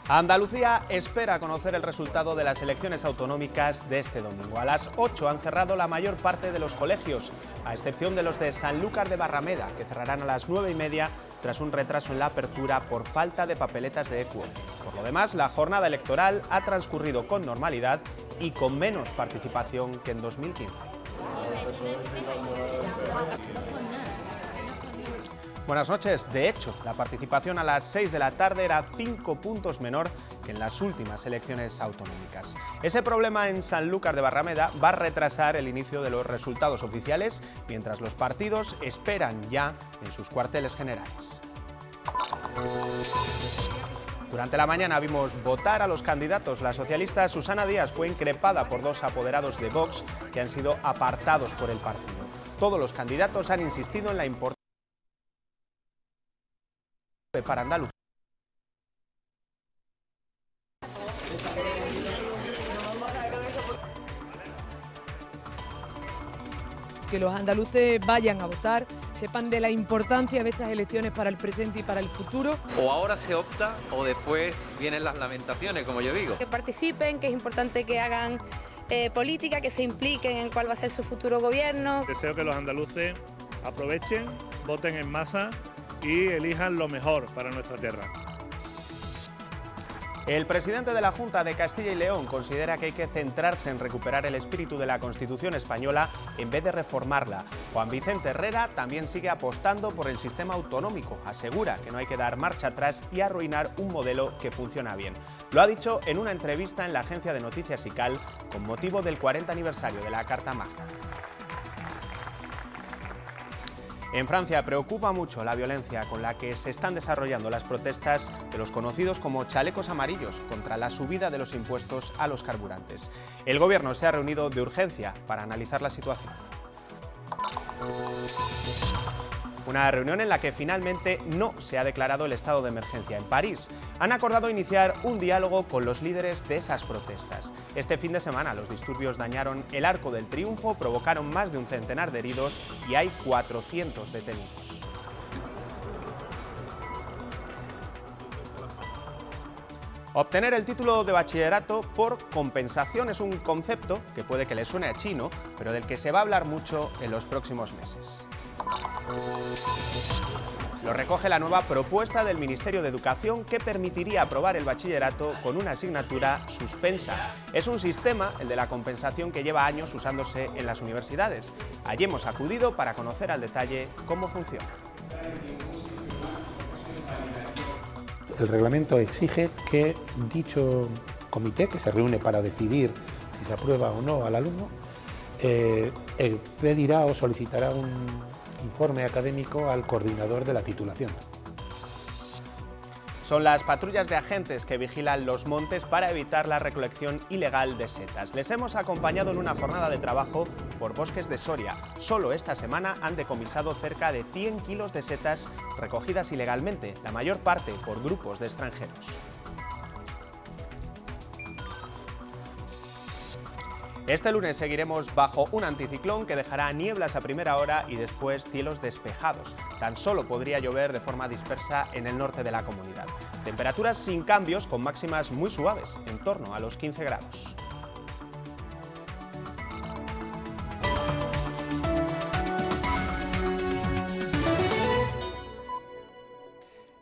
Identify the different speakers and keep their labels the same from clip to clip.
Speaker 1: Andalucía espera conocer el resultado de las elecciones autonómicas de este domingo. A las 8 han cerrado la mayor parte de los colegios, a excepción de los de Sanlúcar de Barrameda, que cerrarán a las 9:30 tras un retraso en la apertura por falta de papeletas de ECUO. Por lo demás, la jornada electoral ha transcurrido con normalidad y con menos participación que en 2015. Buenas noches. De hecho, la participación a las 6 de la tarde era 5 puntos menor que en las últimas elecciones autonómicas. Ese problema en Sanlúcar de Barrameda va a retrasar el inicio de los resultados oficiales, mientras los partidos esperan ya en sus cuarteles generales. Durante la mañana vimos votar a los candidatos. La socialista Susana Díaz fue increpada por dos apoderados de Vox que han sido apartados por el partido. Todos los candidatos han insistido en la importancia para Andalucía.
Speaker 2: Que los andaluces vayan a votar, sepan de la importancia de estas elecciones para el presente y para el futuro.
Speaker 3: O ahora se opta o después vienen las lamentaciones, como yo digo.
Speaker 4: Que participen, que es importante que hagan política, que se impliquen en cuál va a ser su futuro gobierno.
Speaker 5: Deseo que los andaluces aprovechen, voten en masa y elijan lo mejor para nuestra tierra.
Speaker 1: El presidente de la Junta de Castilla y León considera que hay que centrarse en recuperar el espíritu de la Constitución española en vez de reformarla. Juan Vicente Herrera también sigue apostando por el sistema autonómico. Asegura que no hay que dar marcha atrás y arruinar un modelo que funciona bien. Lo ha dicho en una entrevista en la agencia de noticias ICAL con motivo del 40 aniversario de la Carta Magna. En Francia preocupa mucho la violencia con la que se están desarrollando las protestas de los conocidos como chalecos amarillos contra la subida de los impuestos a los carburantes. El gobierno se ha reunido de urgencia para analizar la situación. Una reunión en la que finalmente no se ha declarado el estado de emergencia. En París han acordado iniciar un diálogo con los líderes de esas protestas. Este fin de semana los disturbios dañaron el Arco del Triunfo, provocaron más de un centenar de heridos y hay 400 detenidos. Obtener el título de bachillerato por compensación es un concepto que puede que le suene a chino, pero del que se va a hablar mucho en los próximos meses. Lo recoge la nueva propuesta del Ministerio de Educación que permitiría aprobar el bachillerato con una asignatura suspensa. Es un sistema, el de la compensación, que lleva años usándose en las universidades. Allí hemos acudido para conocer al detalle cómo funciona.
Speaker 6: El reglamento exige que dicho comité, que se reúne para decidir si se aprueba o no al alumno, pedirá o solicitará un informe académico al coordinador de la titulación.
Speaker 1: Son las patrullas de agentes que vigilan los montes para evitar la recolección ilegal de setas. Les hemos acompañado en una jornada de trabajo por bosques de Soria. Solo esta semana han decomisado cerca de 100 kilos de setas recogidas ilegalmente, la mayor parte por grupos de extranjeros. Este lunes seguiremos bajo un anticiclón que dejará nieblas a primera hora y después cielos despejados. Tan solo podría llover de forma dispersa en el norte de la comunidad. Temperaturas sin cambios, con máximas muy suaves, en torno a los 15 grados.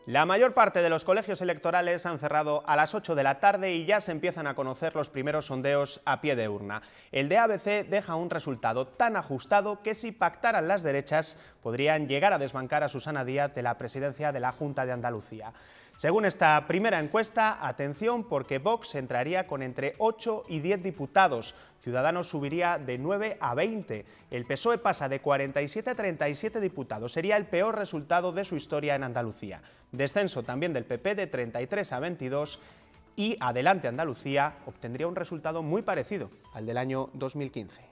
Speaker 1: La mayor parte de los colegios electorales han cerrado a las 8 de la tarde y ya se empiezan a conocer los primeros sondeos a pie de urna. El de ABC deja un resultado tan ajustado que si pactaran las derechas podrían llegar a desbancar a Susana Díaz de la presidencia de la Junta de Andalucía. Según esta primera encuesta, atención porque Vox entraría con entre 8 y 10 diputados, Ciudadanos subiría de 9 a 20, el PSOE pasa de 47 a 37 diputados, sería el peor resultado de su historia en Andalucía. Descenso también del PP de 33 a 22 y Adelante Andalucía obtendría un resultado muy parecido al del año 2015.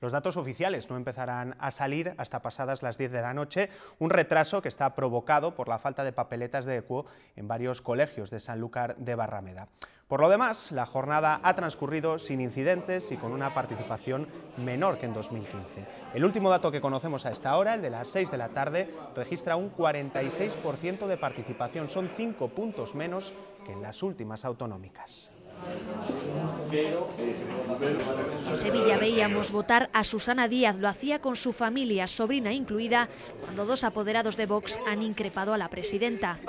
Speaker 1: Los datos oficiales no empezarán a salir hasta pasadas las 10 de la noche, un retraso que está provocado por la falta de papeletas de EQUO en varios colegios de Sanlúcar de Barrameda. Por lo demás, la jornada ha transcurrido sin incidentes y con una participación menor que en 2015. El último dato que conocemos a esta hora, el de las 6 de la tarde, registra un 46% de participación. Son 5 puntos menos que en las últimas autonómicas.
Speaker 7: En Sevilla veíamos votar a Susana Díaz. Lo hacía con su familia, sobrina incluida, cuando dos apoderados de Vox han increpado a la presidenta.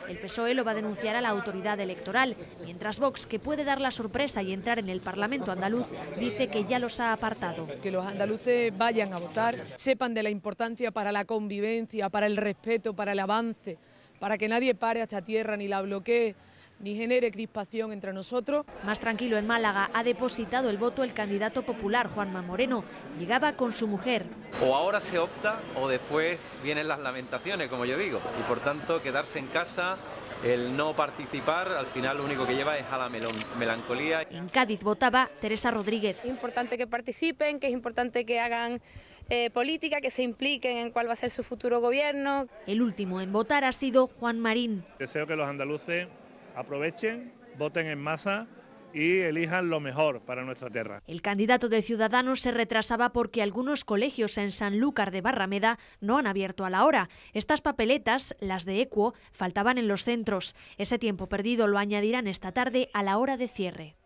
Speaker 7: El PSOE lo va a denunciar a la autoridad electoral, mientras Vox, que puede dar la sorpresa y entrar en el Parlamento andaluz, dice que ya los ha apartado.
Speaker 2: Que los andaluces vayan a votar, sepan de la importancia para la convivencia, para el respeto, para el avance, para que nadie pare a esta tierra ni la bloquee, ni genere crispación entre nosotros.
Speaker 7: Más tranquilo en Málaga ha depositado el voto el candidato popular Juanma Moreno. Llegaba con su mujer.
Speaker 3: O ahora se opta o después vienen las lamentaciones, como yo digo. Y por tanto quedarse en casa, el no participar, al final lo único que lleva es a la melancolía.
Speaker 7: En Cádiz votaba Teresa Rodríguez.
Speaker 4: Es importante que participen, que es importante que hagan política, que se impliquen en cuál va a ser su futuro gobierno.
Speaker 7: El último en votar ha sido Juan Marín.
Speaker 5: Deseo que los andaluces aprovechen, voten en masa y elijan lo mejor para nuestra tierra.
Speaker 7: El candidato de Ciudadanos se retrasaba porque algunos colegios en Sanlúcar de Barrameda no han abierto a la hora. Estas papeletas, las de EQUO, faltaban en los centros. Ese tiempo perdido lo añadirán esta tarde a la hora de cierre.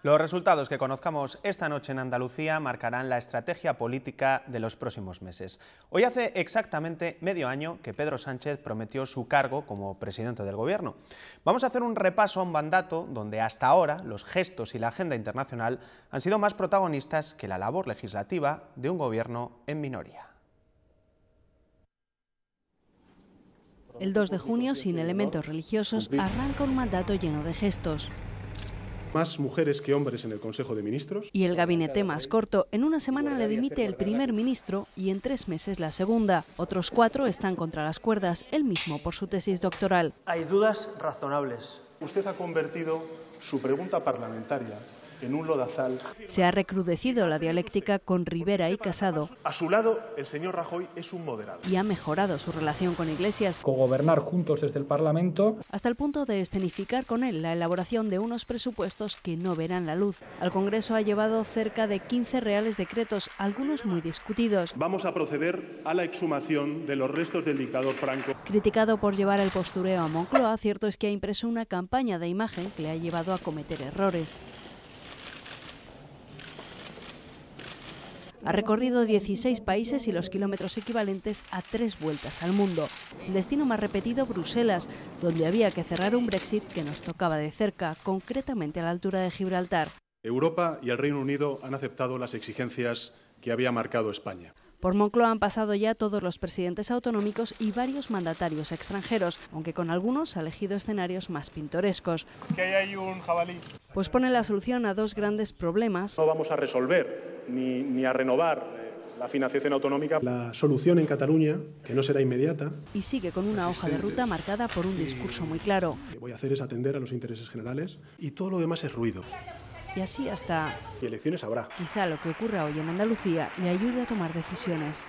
Speaker 1: Los resultados que conozcamos esta noche en Andalucía marcarán la estrategia política de los próximos meses. Hoy hace exactamente medio año que Pedro Sánchez prometió su cargo como presidente del Gobierno. Vamos a hacer un repaso a un mandato donde hasta ahora los gestos y la agenda internacional han sido más protagonistas que la labor legislativa de un Gobierno en minoría.
Speaker 8: El 2 de junio, sin elementos religiosos, arranca un mandato lleno de gestos.
Speaker 9: Más mujeres que hombres en el Consejo de Ministros.
Speaker 8: Y el gabinete más corto. En una semana le dimite el primer ministro y en 3 meses la segunda. Otros 4 están contra las cuerdas, él mismo por su tesis doctoral.
Speaker 10: Hay dudas razonables.
Speaker 9: Usted ha convertido su pregunta parlamentaria en un lodazal.
Speaker 8: Se ha recrudecido la dialéctica con Rivera y Casado.
Speaker 9: A su lado, el señor Rajoy es un moderado.
Speaker 8: Y ha mejorado su relación con Iglesias.
Speaker 11: Cogobernar juntos desde el Parlamento.
Speaker 8: Hasta el punto de escenificar con él la elaboración de unos presupuestos que no verán la luz. Al Congreso ha llevado cerca de 15 reales decretos, algunos muy discutidos.
Speaker 9: Vamos a proceder a la exhumación de los restos del dictador Franco.
Speaker 8: Criticado por llevar el postureo a Moncloa, cierto es que ha impreso una campaña de imagen que le ha llevado a cometer errores. Ha recorrido 16 países y los kilómetros equivalentes a 3 vueltas al mundo. El destino más repetido, Bruselas, donde había que cerrar un Brexit que nos tocaba de cerca, concretamente a la altura de Gibraltar.
Speaker 9: Europa y el Reino Unido han aceptado las exigencias que había marcado España.
Speaker 8: Por Moncloa han pasado ya todos los presidentes autonómicos y varios mandatarios extranjeros, aunque con algunos ha elegido escenarios más pintorescos.
Speaker 9: ¿Que hay ahí un jabalí?
Speaker 8: Pues pone la solución a 2 grandes problemas.
Speaker 9: No vamos a resolver ni a renovar la financiación autonómica. La solución en Cataluña, que no será inmediata.
Speaker 8: Y sigue con una hoja de ruta marcada por un discurso muy claro.
Speaker 9: Lo que voy a hacer es atender a los intereses generales y todo lo demás es ruido.
Speaker 8: Y así hasta...
Speaker 9: Y elecciones habrá.
Speaker 8: Quizá lo que ocurra hoy en Andalucía le ayude a tomar decisiones.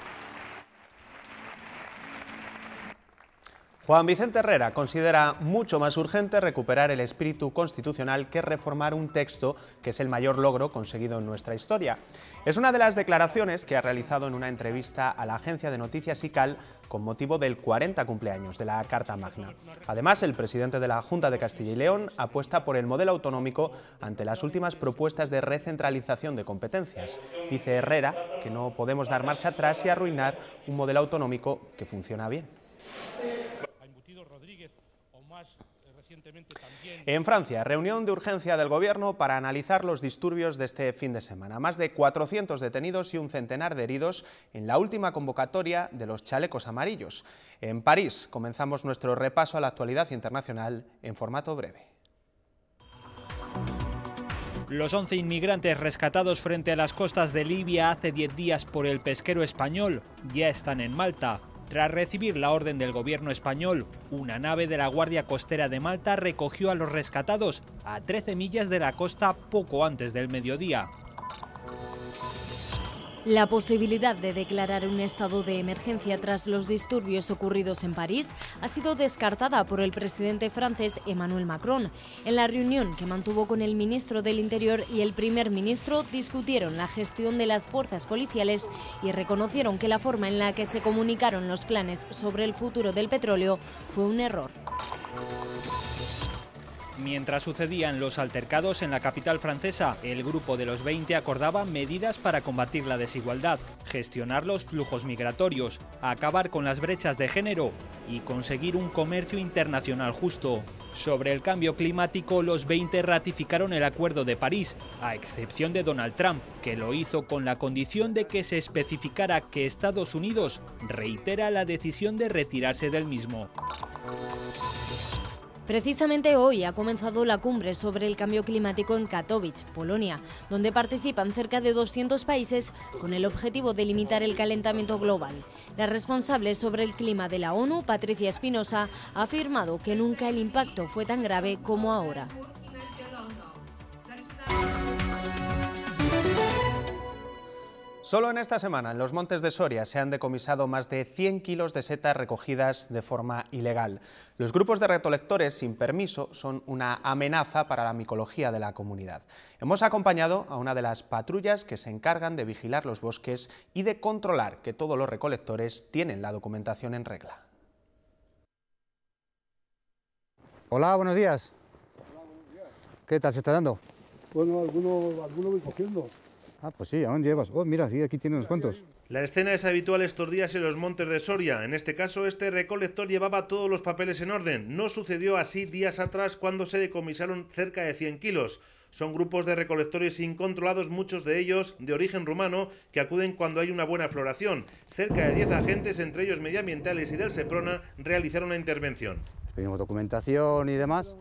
Speaker 1: Juan Vicente Herrera considera mucho más urgente recuperar el espíritu constitucional que reformar un texto que es el mayor logro conseguido en nuestra historia. Es una de las declaraciones que ha realizado en una entrevista a la agencia de noticias ICAL con motivo del 40 cumpleaños de la Carta Magna. Además, el presidente de la Junta de Castilla y León apuesta por el modelo autonómico ante las últimas propuestas de recentralización de competencias. Dice Herrera que no podemos dar marcha atrás y arruinar un modelo autonómico que funciona bien. En Francia, reunión de urgencia del Gobierno para analizar los disturbios de este fin de semana. Más de 400 detenidos y un centenar de heridos en la última convocatoria de los chalecos amarillos. En París comenzamos nuestro repaso a la actualidad internacional en formato breve.
Speaker 12: Los 11 inmigrantes rescatados frente a las costas de Libia hace 10 días por el pesquero español ya están en Malta. Tras recibir la orden del gobierno español, una nave de la Guardia Costera de Malta recogió a los rescatados a 13 millas de la costa poco antes del mediodía.
Speaker 13: La posibilidad de declarar un estado de emergencia tras los disturbios ocurridos en París ha sido descartada por el presidente francés Emmanuel Macron. En la reunión que mantuvo con el ministro del Interior y el primer ministro discutieron la gestión de las fuerzas policiales y reconocieron que la forma en la que se comunicaron los planes sobre el futuro del petróleo fue un error.
Speaker 12: Mientras sucedían los altercados en la capital francesa, el grupo de los 20 acordaba medidas para combatir la desigualdad, gestionar los flujos migratorios, acabar con las brechas de género y conseguir un comercio internacional justo. Sobre el cambio climático, los 20 ratificaron el Acuerdo de París, a excepción de Donald Trump, que lo hizo con la condición de que se especificara que Estados Unidos reitera la decisión de retirarse del mismo.
Speaker 13: Precisamente hoy ha comenzado la cumbre sobre el cambio climático en Katowice, Polonia, donde participan cerca de 200 países con el objetivo de limitar el calentamiento global. La responsable sobre el clima de la ONU, Patricia Espinosa, ha afirmado que nunca el impacto fue tan grave como ahora.
Speaker 1: Solo en esta semana, en los Montes de Soria, se han decomisado más de 100 kilos de setas recogidas de forma ilegal. Los grupos de recolectores sin permiso son una amenaza para la micología de la comunidad. Hemos acompañado a una de las patrullas que se encargan de vigilar los bosques y de controlar que todos los recolectores tienen la documentación en regla.
Speaker 14: Hola, buenos días.
Speaker 15: Hola, buenos días.
Speaker 14: ¿Qué tal se está dando?
Speaker 15: Bueno, alguno voy cogiendo.
Speaker 14: Ah, pues sí, ¿aún llevas? Oh, mira, sí, aquí tiene unos cuantos.
Speaker 16: La escena es habitual estos días en los Montes de Soria. En este caso, este recolector llevaba todos los papeles en orden. No sucedió así días atrás cuando se decomisaron cerca de 100 kilos. Son grupos de recolectores incontrolados, muchos de ellos de origen rumano, que acuden cuando hay una buena floración. Cerca de 10 agentes, entre ellos medioambientales y del Seprona, realizaron la intervención.
Speaker 14: Pedimos documentación y demás.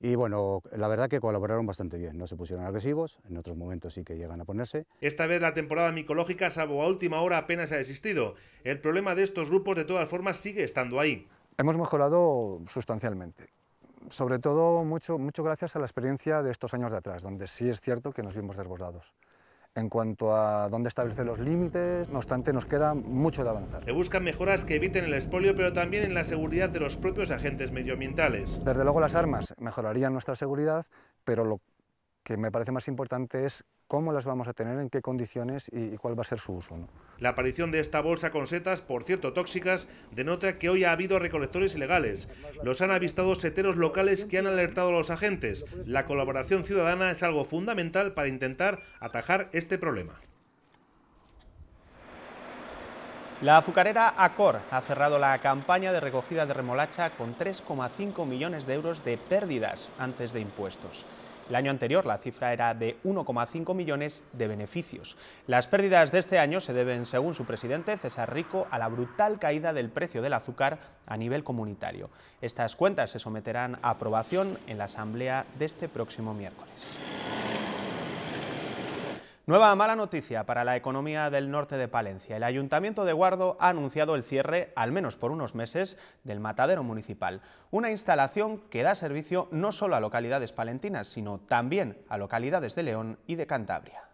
Speaker 14: Y bueno, la verdad que colaboraron bastante bien, no se pusieron agresivos, en otros momentos sí que llegan a ponerse.
Speaker 16: Esta vez la temporada micológica, salvo a última hora, apenas ha existido. El problema de estos grupos, de todas formas, sigue estando ahí.
Speaker 17: Hemos mejorado sustancialmente, sobre todo mucho gracias a la experiencia de estos años de atrás, donde sí es cierto que nos vimos desbordados. En cuanto a dónde establecer los límites, no obstante, nos queda mucho de avanzar.
Speaker 16: Se buscan mejoras que eviten el expolio, pero también en la seguridad de los propios agentes medioambientales.
Speaker 17: Desde luego las armas mejorarían nuestra seguridad, pero lo que me parece más importante es cómo las vamos a tener, en qué condiciones y cuál va a ser su uso, ¿no?
Speaker 16: La aparición de esta bolsa con setas, por cierto tóxicas, denota que hoy ha habido recolectores ilegales. Los han avistado seteros locales que han alertado a los agentes. La colaboración ciudadana es algo fundamental para intentar atajar este problema.
Speaker 1: La azucarera Acor ha cerrado la campaña de recogida de remolacha con 3,5 millones de euros de pérdidas antes de impuestos. El año anterior la cifra era de 1,5 millones de beneficios. Las pérdidas de este año se deben, según su presidente, César Rico, a la brutal caída del precio del azúcar a nivel comunitario. Estas cuentas se someterán a aprobación en la asamblea de este próximo miércoles. Nueva mala noticia para la economía del norte de Palencia. El Ayuntamiento de Guardo ha anunciado el cierre, al menos por unos meses, del matadero municipal. Una instalación que da servicio no solo a localidades palentinas, sino también a localidades de León y de Cantabria.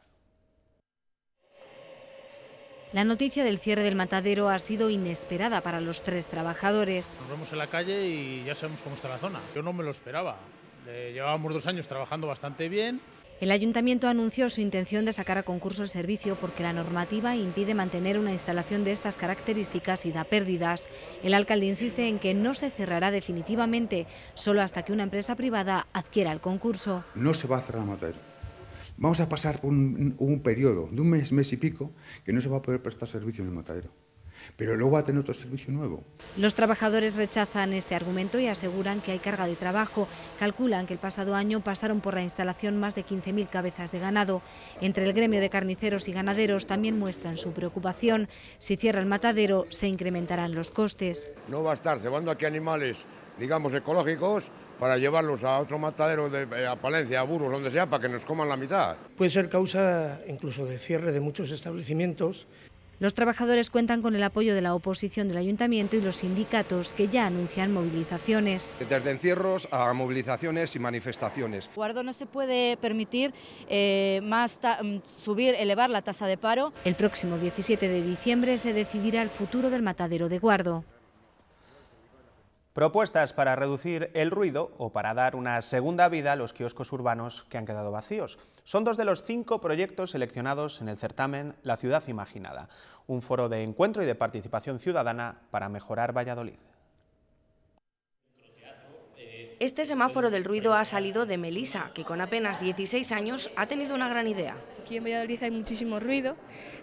Speaker 18: La noticia del cierre del matadero ha sido inesperada para los 3 trabajadores.
Speaker 19: Nos vemos en la calle y ya sabemos cómo está la zona. Yo no me lo esperaba. Llevábamos 2 años trabajando bastante bien.
Speaker 18: El ayuntamiento anunció su intención de sacar a concurso el servicio porque la normativa impide mantener una instalación de estas características y da pérdidas. El alcalde insiste en que no se cerrará definitivamente, solo hasta que una empresa privada adquiera el concurso.
Speaker 20: No se va a cerrar el matadero. Vamos a pasar por un periodo de un mes y pico que no se va a poder prestar servicio en el matadero. Pero luego va a tener otro servicio nuevo.
Speaker 18: Los trabajadores rechazan este argumento y aseguran que hay carga de trabajo. Calculan que el pasado año pasaron por la instalación más de 15.000 cabezas de ganado. Entre el gremio de carniceros y ganaderos también muestran su preocupación. Si cierra el matadero, se incrementarán los costes.
Speaker 21: No va a estar cebando aquí animales, digamos, ecológicos, para llevarlos a otro matadero a Palencia, a Burgos, donde sea, para que nos coman la mitad.
Speaker 22: Puede ser causa incluso de cierre de muchos establecimientos.
Speaker 18: Los trabajadores cuentan con el apoyo de la oposición del ayuntamiento y los sindicatos, que ya anuncian movilizaciones.
Speaker 6: Desde encierros a movilizaciones y manifestaciones.
Speaker 22: Guardo no se puede permitir elevar la tasa de paro.
Speaker 18: El próximo 17 de diciembre se decidirá el futuro del matadero de Guardo.
Speaker 1: Propuestas para reducir el ruido o para dar una segunda vida a los kioscos urbanos que han quedado vacíos. Son 2 de los 5 proyectos seleccionados en el certamen La Ciudad Imaginada, un foro de encuentro y de participación ciudadana para mejorar Valladolid.
Speaker 23: Este semáforo del ruido ha salido de Melisa, que con apenas 16 años ha tenido una gran idea.
Speaker 24: Aquí en Valladolid hay muchísimo ruido,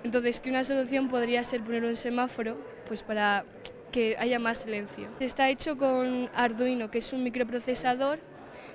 Speaker 24: entonces que una solución podría ser poner un semáforo pues para que haya más silencio. Está hecho con Arduino, que es un microprocesador,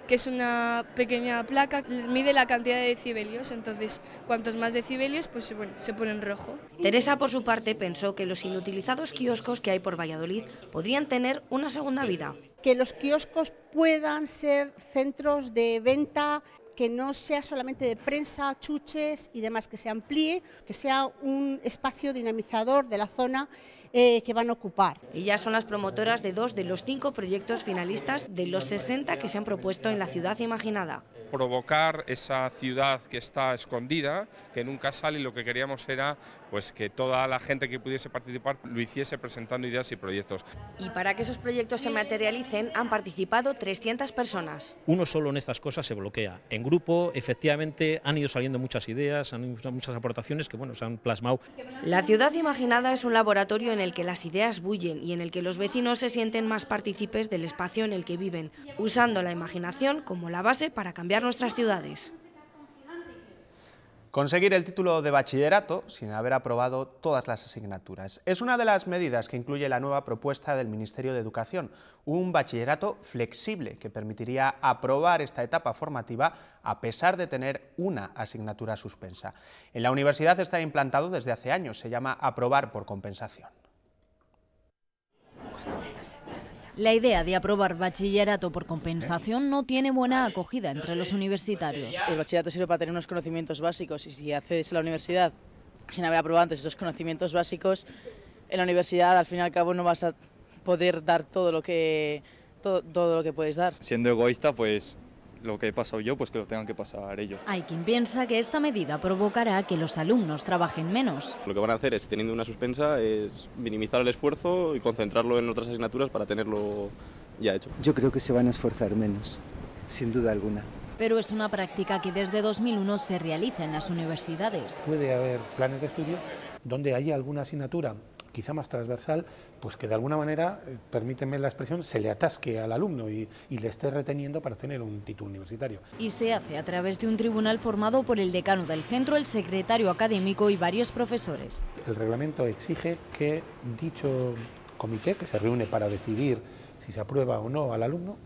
Speaker 24: que es una pequeña placa, mide la cantidad de decibelios, entonces cuantos más decibelios pues bueno, se pone en rojo.
Speaker 23: Teresa, por su parte, pensó que los inutilizados kioscos que hay por Valladolid podrían tener una segunda vida.
Speaker 25: Que los kioscos puedan ser centros de venta, que no sea solamente de prensa, chuches y demás, que se amplíe, que sea un espacio dinamizador de la zona que van a ocupar.
Speaker 23: Ellas son las promotoras de 2 de los 5 proyectos finalistas de los 60 que se han propuesto en la Ciudad Imaginada.
Speaker 26: Provocar esa ciudad que está escondida, que nunca sale, y lo que queríamos era pues que toda la gente que pudiese participar lo hiciese presentando ideas y proyectos.
Speaker 23: Y para que esos proyectos se materialicen han participado 300 personas.
Speaker 27: Uno solo en estas cosas se bloquea. En grupo, efectivamente, han ido saliendo muchas ideas, han ido muchas aportaciones que bueno, se han plasmado.
Speaker 23: La Ciudad Imaginada es un laboratorio en el que las ideas bullen y en el que los vecinos se sienten más partícipes del espacio en el que viven, usando la imaginación como la base para cambiar nuestras ciudades.
Speaker 1: Conseguir el título de bachillerato sin haber aprobado todas las asignaturas. Es una de las medidas que incluye la nueva propuesta del Ministerio de Educación, un bachillerato flexible que permitiría aprobar esta etapa formativa a pesar de tener una asignatura suspensa. En la universidad está implantado desde hace años, se llama aprobar por compensación.
Speaker 13: La idea de aprobar bachillerato por compensación no tiene buena acogida entre los universitarios.
Speaker 28: El bachillerato sirve para tener unos conocimientos básicos y si accedes a la universidad sin haber aprobado antes esos conocimientos básicos, en la universidad al fin y al cabo no vas a poder dar todo lo que puedes dar.
Speaker 29: Siendo egoísta, pues lo que he pasado yo, pues que lo tengan que pasar ellos.
Speaker 13: Hay quien piensa que esta medida provocará que los alumnos trabajen menos.
Speaker 30: Lo que van a hacer es, teniendo una suspensa, es minimizar el esfuerzo y concentrarlo en otras asignaturas para tenerlo ya hecho.
Speaker 31: Yo creo que se van a esforzar menos, sin duda alguna.
Speaker 13: Pero es una práctica que desde 2001 se realiza en las universidades.
Speaker 32: Puede haber planes de estudio donde haya alguna asignatura quizá más transversal, pues que de alguna manera, permíteme la expresión, se le atasque al alumno y le esté reteniendo para tener un título universitario.
Speaker 13: Y se hace a través de un tribunal formado por el decano del centro, el secretario académico y varios profesores.
Speaker 32: El reglamento exige que dicho comité, que se reúne para decidir si se aprueba o no al alumno,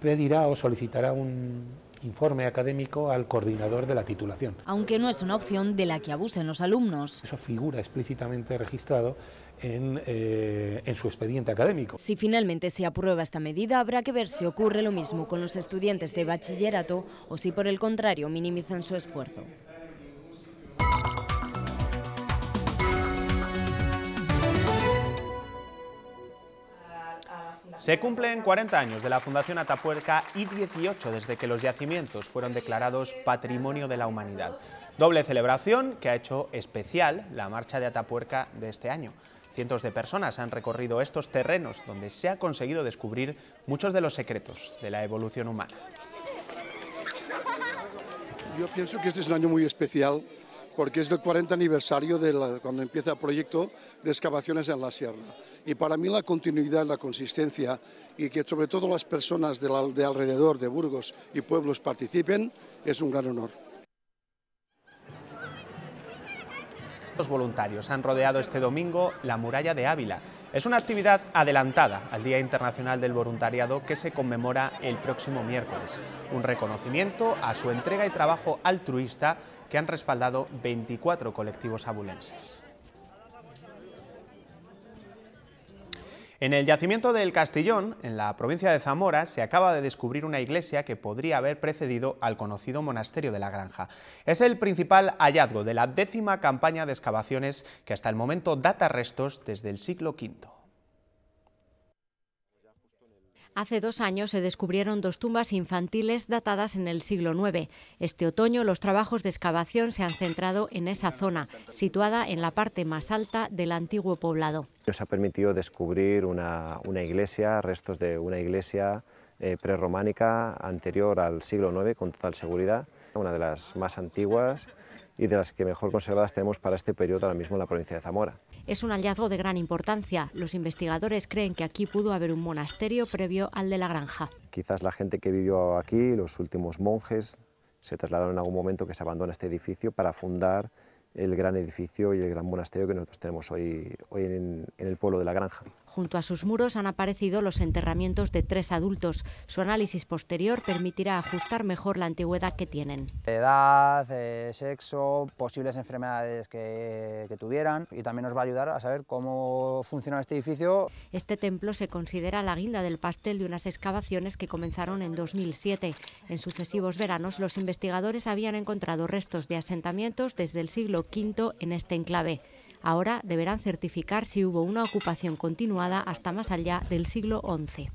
Speaker 32: pedirá o solicitará un informe académico al coordinador de la titulación.
Speaker 13: Aunque no es una opción de la que abusen los alumnos.
Speaker 32: Eso figura explícitamente registrado en su expediente académico.
Speaker 13: Si finalmente se aprueba esta medida, habrá que ver si ocurre lo mismo con los estudiantes de bachillerato o si por el contrario minimizan su esfuerzo.
Speaker 1: Se cumplen 40 años de la Fundación Atapuerca y 18 desde que los yacimientos fueron declarados Patrimonio de la Humanidad. Doble celebración que ha hecho especial la marcha de Atapuerca de este año. Cientos de personas han recorrido estos terrenos donde se ha conseguido descubrir muchos de los secretos de la evolución humana.
Speaker 15: Yo pienso que este es un año muy especial porque es el 40 aniversario de cuando empieza el proyecto de excavaciones en la sierra. Y para mí la continuidad, la consistencia y que sobre todo las personas de alrededor de Burgos y pueblos participen es un gran honor.
Speaker 1: Los voluntarios han rodeado este domingo la muralla de Ávila. Es una actividad adelantada al Día Internacional del Voluntariado que se conmemora el próximo miércoles. Un reconocimiento a su entrega y trabajo altruista que han respaldado 24 colectivos abulenses. En el yacimiento del Castillón, en la provincia de Zamora, se acaba de descubrir una iglesia que podría haber precedido al conocido monasterio de la Granja. Es el principal hallazgo de la 10ª campaña de excavaciones que hasta el momento data restos desde el siglo V.
Speaker 13: Hace 2 años se descubrieron 2 tumbas infantiles datadas en el siglo IX. Este otoño los trabajos de excavación se han centrado en esa zona, situada en la parte más alta del antiguo poblado.
Speaker 2: Nos ha permitido descubrir una iglesia, restos de una iglesia prerrománica anterior al siglo IX con total seguridad, una de las más antiguas y de las que mejor conservadas tenemos para este periodo ahora mismo en la provincia de Zamora.
Speaker 13: Es un hallazgo de gran importancia. Los investigadores creen que aquí pudo haber un monasterio previo al de la Granja.
Speaker 2: Quizás la gente que vivió aquí, los últimos monjes, se trasladaron en algún momento que se abandona este edificio para fundar el gran edificio y el gran monasterio que nosotros tenemos hoy en el pueblo de la Granja.
Speaker 13: Junto a sus muros han aparecido los enterramientos de 3 adultos. Su análisis posterior permitirá ajustar mejor la antigüedad que tienen.
Speaker 3: Edad, sexo, posibles enfermedades que tuvieran, y también nos va a ayudar a saber cómo funciona este edificio.
Speaker 13: Este templo se considera la guinda del pastel de unas excavaciones que comenzaron en 2007. En sucesivos veranos los investigadores habían encontrado restos de asentamientos desde el siglo V en este enclave. Ahora deberán certificar si hubo una ocupación continuada hasta más allá del siglo XI.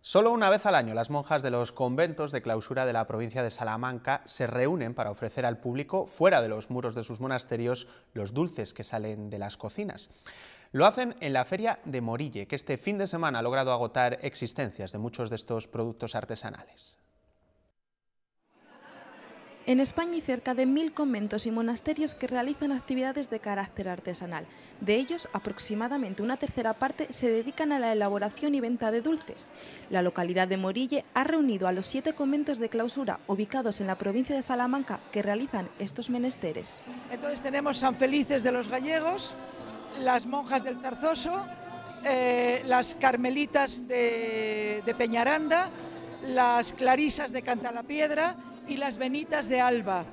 Speaker 1: Solo una vez al año las monjas de los conventos de clausura de la provincia de Salamanca se reúnen para ofrecer al público, fuera de los muros de sus monasterios, los dulces que salen de las cocinas. Lo hacen en la Feria de Morille, que este fin de semana ha logrado agotar existencias de muchos de estos productos artesanales.
Speaker 4: En España hay cerca de 1000 conventos y monasterios que realizan actividades de carácter artesanal. De ellos, aproximadamente una tercera parte se dedican a la elaboración y venta de dulces. La localidad de Morille ha reunido a los 7 conventos de clausura ubicados en la provincia de Salamanca que realizan estos menesteres.
Speaker 5: Entonces tenemos San Felices de los Gallegos, las monjas del Zarzoso, las carmelitas de Peñaranda, las clarisas de Cantalapiedra y las Benitas de Alba.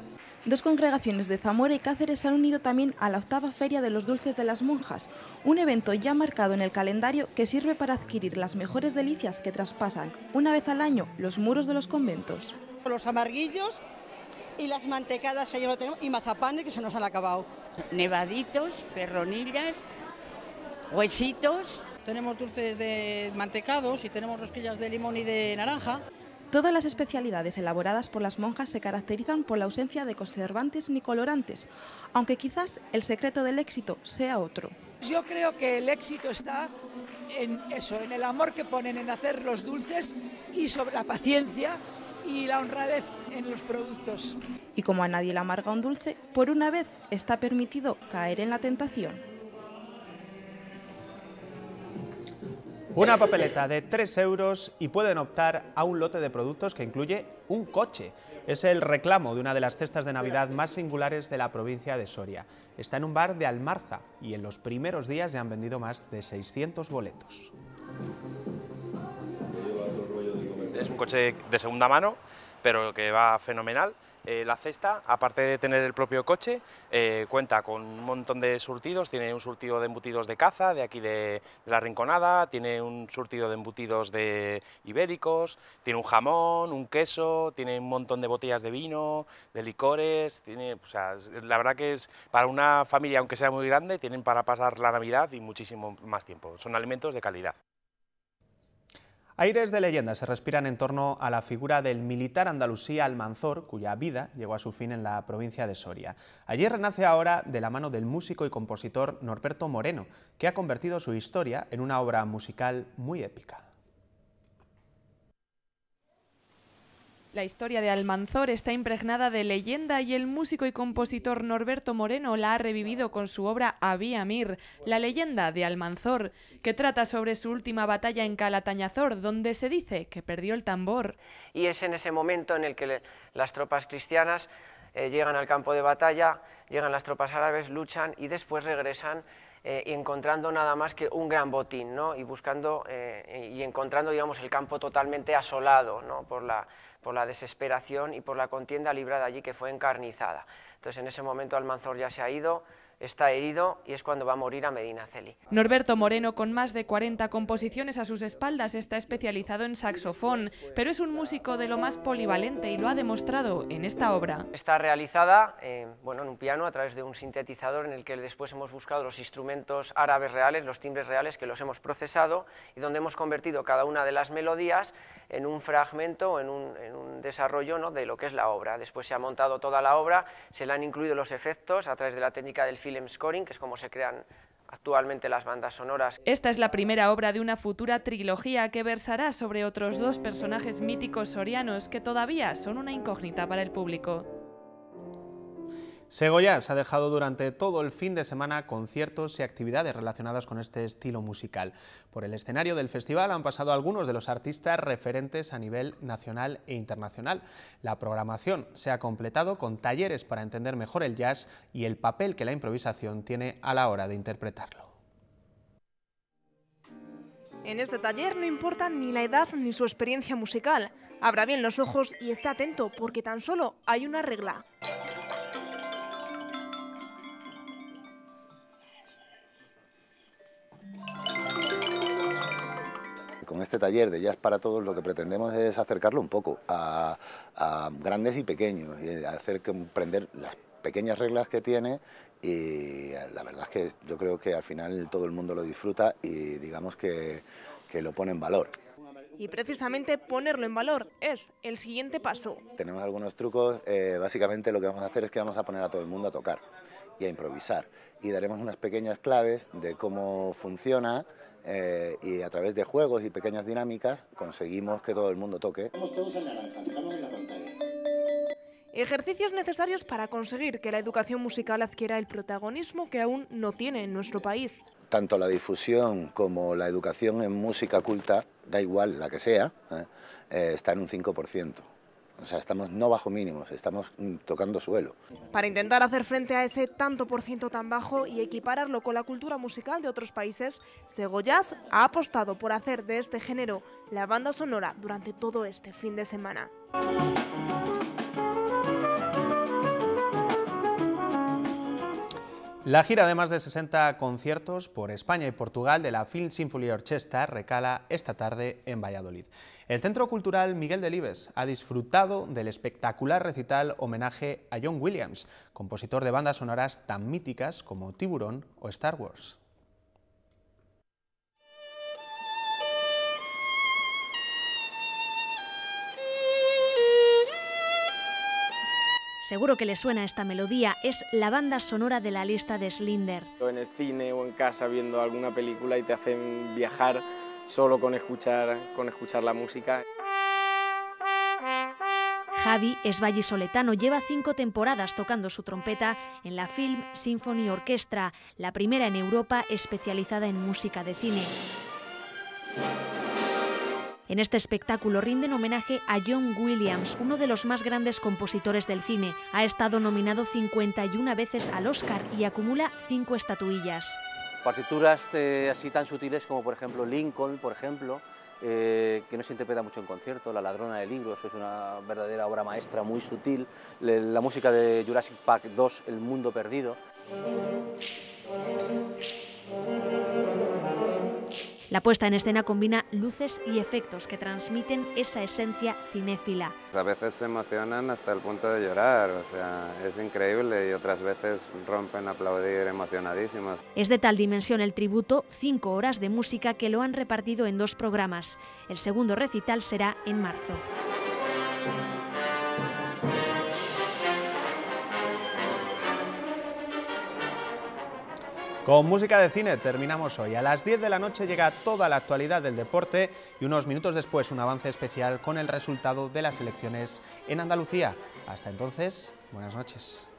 Speaker 4: 2 congregaciones de Zamora y Cáceres se han unido también a la 8ª Feria de los Dulces de las Monjas, un evento ya marcado en el calendario que sirve para adquirir las mejores delicias que traspasan una vez al año los muros de los conventos.
Speaker 7: Los amarguillos y las mantecadas ya lo tenemos, y mazapanes que se nos han acabado.
Speaker 8: Nevaditos, perronillas, huesitos.
Speaker 9: Tenemos dulces de mantecados y tenemos rosquillas de limón y de naranja.
Speaker 4: Todas las especialidades elaboradas por las monjas se caracterizan por la ausencia de conservantes ni colorantes, aunque quizás el secreto del éxito sea otro.
Speaker 5: Yo creo que el éxito está en eso, en el amor que ponen en hacer los dulces y sobre la paciencia y la honradez en los productos.
Speaker 4: Y como a nadie le amarga un dulce, por una vez está permitido caer en la tentación.
Speaker 1: Una papeleta de 3 euros y pueden optar a un lote de productos que incluye un coche. Es el reclamo de una de las cestas de Navidad más singulares de la provincia de Soria. Está en un bar de Almarza y en los primeros días ya han vendido más de 600 boletos.
Speaker 10: Es un coche de segunda mano, pero que va fenomenal. La cesta, aparte de tener el propio coche, cuenta con un montón de surtidos. Tiene un surtido de embutidos de caza, de aquí de la Rinconada, tiene un surtido de embutidos de ibéricos, tiene un jamón, un queso, tiene un montón de botellas de vino, de licores, la verdad que es para una familia, aunque sea muy grande, tienen para pasar la Navidad y muchísimo más tiempo. Son alimentos de calidad.
Speaker 1: Aires de leyenda se respiran en torno a la figura del militar andalusí Almanzor, cuya vida llegó a su fin en la provincia de Soria. Allí renace ahora de la mano del músico y compositor Norberto Moreno, que ha convertido su historia en una obra musical muy épica.
Speaker 4: La historia de Almanzor está impregnada de leyenda y el músico y compositor Norberto Moreno la ha revivido con su obra Abí Amir, la leyenda de Almanzor, que trata sobre su última batalla en Calatañazor, donde se dice que perdió el tambor.
Speaker 11: Y es en ese momento en el que las tropas cristianas llegan al campo de batalla, llegan las tropas árabes, luchan y después regresan y encontrando nada más que un gran botín, ¿no? Y buscando y encontrando, digamos, el campo totalmente asolado, ¿no? por la desesperación y por la contienda librada allí, que fue encarnizada. Entonces en ese momento Almanzor ya se ha ido, está herido y es cuando va a morir a Medinaceli.
Speaker 4: Norberto Moreno, con más de 40 composiciones a sus espaldas, está especializado en saxofón, pero es un músico de lo más polivalente y lo ha demostrado en esta obra.
Speaker 11: Está realizada en un piano a través de un sintetizador en el que después hemos buscado los instrumentos árabes reales, los timbres reales, que los hemos procesado y donde hemos convertido cada una de las melodías en un fragmento, en un desarrollo, ¿no?, de lo que es la obra. Después se ha montado toda la obra, se le han incluido los efectos a través de la técnica del film scoring, que es como se crean actualmente las bandas sonoras.
Speaker 4: Esta es la primera obra de una futura trilogía que versará sobre otros dos personajes míticos sorianos que todavía son una incógnita para el público.
Speaker 1: Segoyás ha dejado durante todo el fin de semana conciertos y actividades relacionadas con este estilo musical. Por el escenario del festival han pasado algunos de los artistas referentes a nivel nacional e internacional. La programación se ha completado con talleres para entender mejor el jazz y el papel que la improvisación tiene a la hora de interpretarlo.
Speaker 6: En este taller no importa ni la edad ni su experiencia musical. Abra bien los ojos y esté atento porque tan solo hay una regla.
Speaker 12: Con este taller de Jazz para Todos lo que pretendemos es acercarlo un poco a grandes y pequeños y hacer comprender las pequeñas reglas que tiene, y la verdad es que yo creo que al final todo el mundo lo disfruta y digamos que lo pone en valor.
Speaker 6: Y precisamente ponerlo en valor es el siguiente paso.
Speaker 12: Tenemos algunos trucos, básicamente lo que vamos a hacer es que vamos a poner a todo el mundo a tocar y a improvisar y daremos unas pequeñas claves de cómo funciona. Y a través de juegos y pequeñas dinámicas conseguimos que todo el mundo toque.
Speaker 6: Estamos todos en naranja, fijamos en la pantalla. Ejercicios necesarios para conseguir que la educación musical adquiera el protagonismo que aún no tiene en nuestro país.
Speaker 12: Tanto la difusión como la educación en música culta, da igual la que sea, está en un 5%. O sea, estamos no bajo mínimos, estamos tocando suelo.
Speaker 6: Para intentar hacer frente a ese tanto por ciento tan bajo y equipararlo con la cultura musical de otros países, Segoyás ha apostado por hacer de este género la banda sonora durante todo este fin de semana.
Speaker 1: La gira de más de 60 conciertos por España y Portugal de la Film Symphony Orchestra recala esta tarde en Valladolid. El Centro Cultural Miguel Delibes ha disfrutado del espectacular recital homenaje a John Williams, compositor de bandas sonoras tan míticas como Tiburón o Star Wars.
Speaker 13: Seguro que le suena esta melodía, es la banda sonora de La lista de Schindler.
Speaker 14: En el cine o en casa viendo alguna película y te hacen viajar solo con escuchar la música.
Speaker 13: Javi es vallisoletano, lleva 5 temporadas tocando su trompeta en la Film Symphony Orchestra, la primera en Europa especializada en música de cine. En este espectáculo rinden homenaje a John Williams, uno de los más grandes compositores del cine. Ha estado nominado 51 veces al Oscar y acumula 5 estatuillas.
Speaker 16: Partituras así tan sutiles como por ejemplo Lincoln, por ejemplo, que no se interpreta mucho en concierto, La ladrona de libros, es una verdadera obra maestra muy sutil, la música de Jurassic Park 2, El mundo perdido.
Speaker 13: La puesta en escena combina luces y efectos que transmiten esa esencia cinéfila.
Speaker 17: A veces se emocionan hasta el punto de llorar, o sea, es increíble, y otras veces rompen a aplaudir emocionadísimos.
Speaker 13: Es de tal dimensión el tributo, 5 horas de música que lo han repartido en 2 programas. El segundo recital será en marzo.
Speaker 1: Con música de cine terminamos hoy. A las 10 de la noche llega toda la actualidad del deporte y unos minutos después un avance especial con el resultado de las elecciones en Andalucía. Hasta entonces, buenas noches.